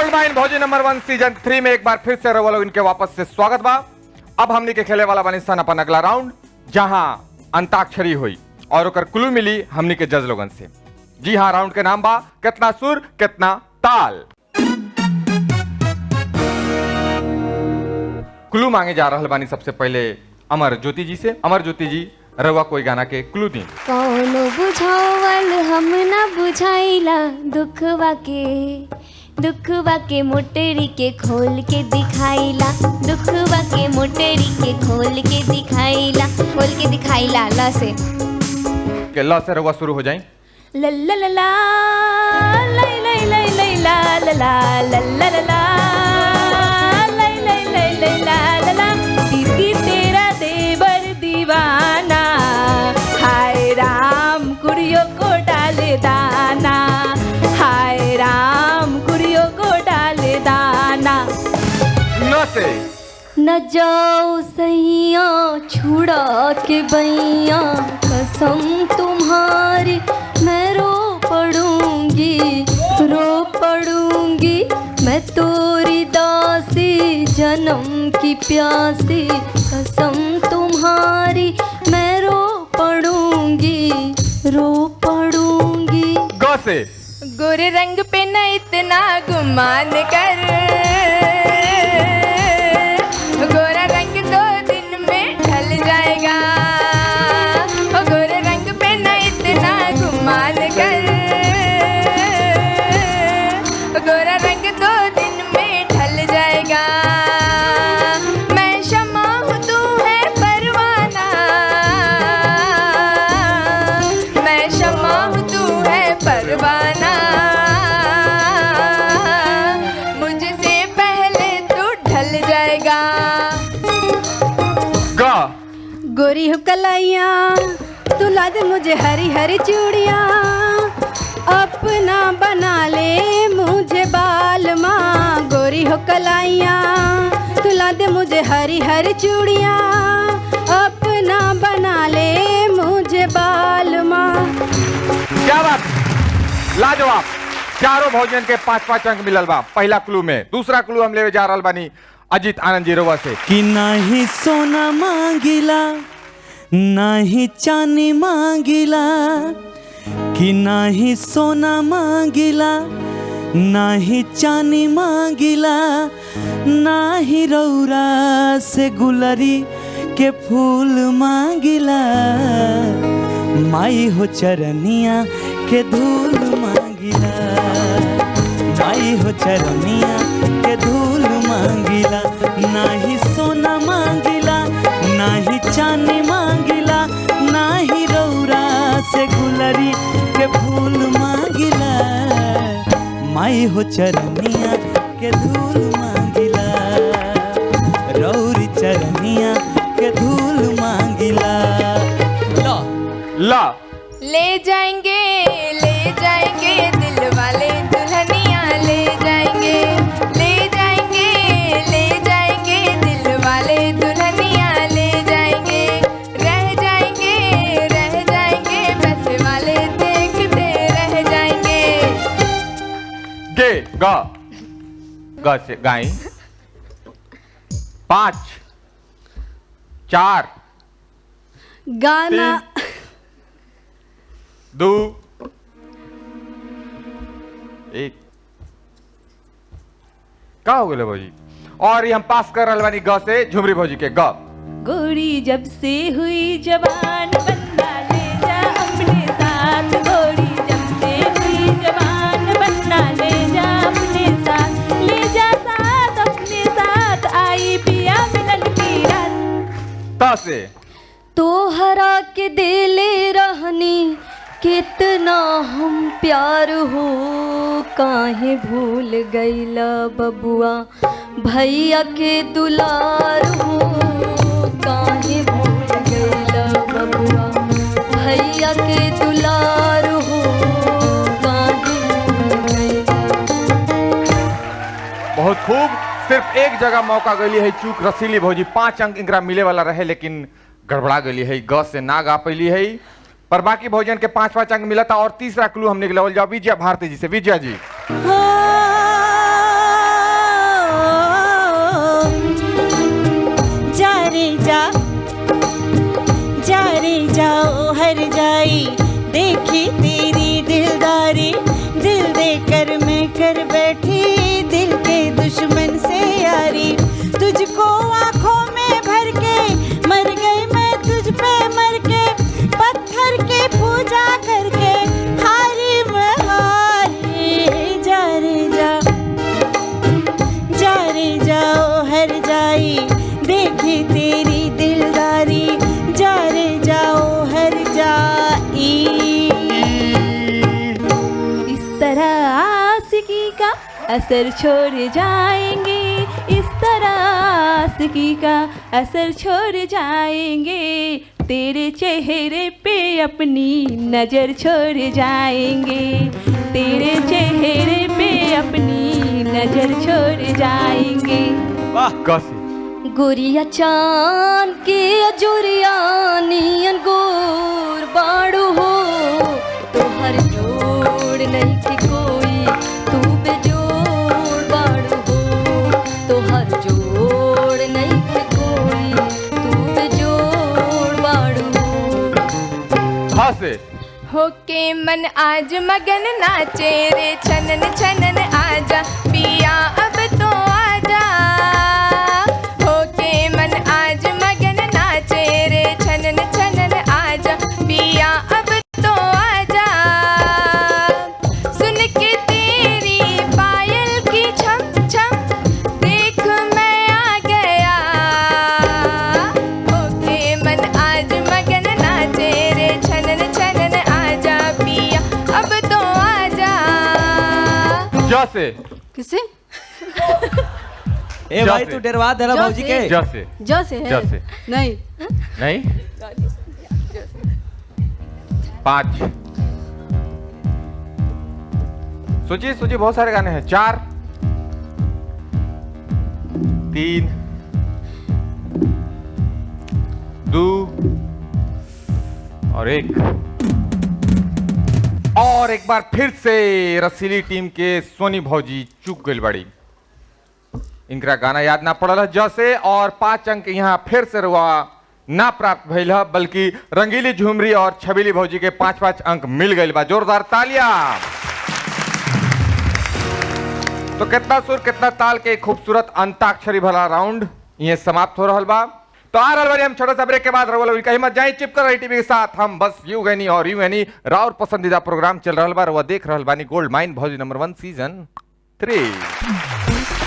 दर्शक भाई भौजी नंबर 1 सीजन 3 में एक बार फिर से रवो लोग इनके वापस से स्वागत बा। अब हमने के खेले वाला बनी सन अपन अगला राउंड, जहां अंताक्षरी हुई और ओकर क्लू मिली हमने के जज लोगन से। जी हाँ, राउंड के नाम बा कितना सुर कितना ताल। क्लू मांगे जा रहा बानी सबसे पहले अमर ज्योति जी से। अमर ज्योति जी, रवा कोई गाना के क्लू दी। कौनो बुझावल हम ना बुझाइला, दुखवा के मोटरी के खोल के दिखाइला, दुखवा के मोटरी के खोल के दिखाइला ला से के ला से रवा शुरू हो जाए। ला ला ला ला ला ला ला ला ला ला ला ला ला ला ला। दीदी तेरा देवर दीवाना, हाय राम कुड़ियों को डाले दाना, हाय राम कुड़ियों को डाले दाना। न से न जाओ सैया छुड़ा के बैया, कसम तुम्हारी मैं रो पड़ूंगी मैं तोरी दासी जन्म की प्यासी, कसम तुम्हारी मैं रो पड़ूंगी। ग से गोरे रंग पे न इतना गुमान कर, गोरा रंग 2 दिन में ढल जाएगा, गोरे रंग पे न इतना गुमान कर, गोरा रंग 2 दिन में ढल जाएगा। मैं शम्मा हूँ तू है परवाना, मैं शम्मा हूँ तू है परवाना, मुझसे पहले तू ढल जाएगा। गोरी हो कलाइया तू ला दे मुझे हरी हरी चूड़ियाँ, अपना बना ले मुझे बाल माँ। गोरी हो कलाइया तू ला दे मुझे हरी हरी चूड़ियाँ, अपना बना ले मुझे बाल माँ। क्या बात, लाजवाब। चारों भोजन के 5-5 अंक मिलल बा पहला क्लू में। दूसरा क्लू हम ले जा रहल बानी अजीत आनंद जी रवा से। कि नाही सोना मांगिला नाही चांदी मांगिला, कि नाही सोना मांगिला नाही चांदी मांगिला, नाही रौरा से गुलरी के फूल मांगिला, माई हो चरनिया के धूल मांगिला, माई हो चरनिया के धूल मांगिला। नाही सोना मांगिला नाही चांदी मांगिला, नाही रौरा से गुलरी के फूल मांगिला, माई हो चरनिया के धूल मांगिला, रौरी चरनिया के धूल मांगिला। ला ले जाएंगे दिल वाले दुल्हनिया ले जाएंगे, ले जाएंगे दिल वाले दुल्हनिया ले जाएंगे, रह जाएंगे बस वाले देखते रह जाएंगे। गे ग से गाई। 5 4 गाना 2 1। का हो गए भौजी? और ये हम पास कर रहल बानी ग से झुमरी भौजी के। ग गोरी जब से हुई जवान बन्ना ले जा अपने साथ, गोरी जब से हुई जवान बन्ना ले जा अपने साथ, ले जा साथ अपने साथ, आई पिया मिलन की रात। त से तोहरा के दिले रहनी कितना हम प्यार हो, काहे भूल गईला बबुआ भैया के दुलार हो, काहे भूल गईला बबुआ भैया के दुलार हो, काहे भूल गईला। बहुत खूब। सिर्फ एक जगह मौका गई है चूक रसीली भौजी। 5 अंक इनकरा मिले वाला रहे लेकिन गड़बड़ा गई है, ग से ना गा पैली है। पर बाकी भोजन के 5-5 अंक मिला था। और तीसरा क्लू हमने लेवल जाओ विजया भारती जी से। विजया जी। जाई देखी तेरी दिलदारी, दिल देकर मैं कर बैठी दिल के दुश्मन से यारी। तुझको आंखों में भर के मर गई मैं तुझ पे मर के, पत्थर की पूजा करके हारी मैं हारी। जा रे जा, जा रे जाओ हर जाई देखी तेरी दिलदारी, जा रे जाओ हर जाई। इस तरह आशिकी का असर छोड़ जाएंगे, इस तरह आशिकी का असर छोड़ जाएंगे, तेरे चेहरे पे अपनी नजर छोड़ जाएंगे, तेरे चेहरे पे अपनी नजर छोड़ जाएंगे। कैसे गोरिया चांद के अजोरिया नियन गोर बाड़ू हो, तो हर जोड़ नहीं थी कोई तू बेजोड़ बाड़ू हो, तो हर जोड़ नहीं थी कोई तू बेजोड़ बाड़ू हो। हाँ से होके मन आज मगन नाचे रे छनन छनन आजा पिया अब तो आजा। होके मन आज मगन नाचे रे छनन छनन आजा पिया अब तो आजा। सुन के तेरी पायल की छम छम देख मैं आ गया। होके मन आज मगन नाचे रे छनन छनन आजा पिया अब तो आजा। जैसे किसे ए भाई तू डरवा दे रहा जो भौजी से। के। जैसे जो से है जैसे। नहीं नहीं 5 सोचिए सोचिए बहुत सारे गाने हैं। 4 3 2 और 1 और एक बार फिर से रसीली टीम के सोनी भौजी चूक गई बड़ी। इनका गाना याद ना पड़ल जैसे और 5 अंक यहाँ फिर से रुआ ना प्राप्त भइल है, बल्कि रंगीली झुमरी और छबीली भौजी के 5-5 अंक मिल गए बा। जोरदार तालियां। तो कितना सुर कितना ताल के खूबसूरत अंताक्षरी भला राउंड ये समाप्त हो रहा बा। तो आ रहा हम छोटा सा ब्रेक के बाद रवल कहीं मत जाए, चिपकर रही टीवी के साथ। हम बस यू गनी और यू गनी राउर पसंदीदा प्रोग्राम चल रहा बा। रवा देख रहा बानी गोल्ड माइन भौजी नंबर 1 सीजन 3।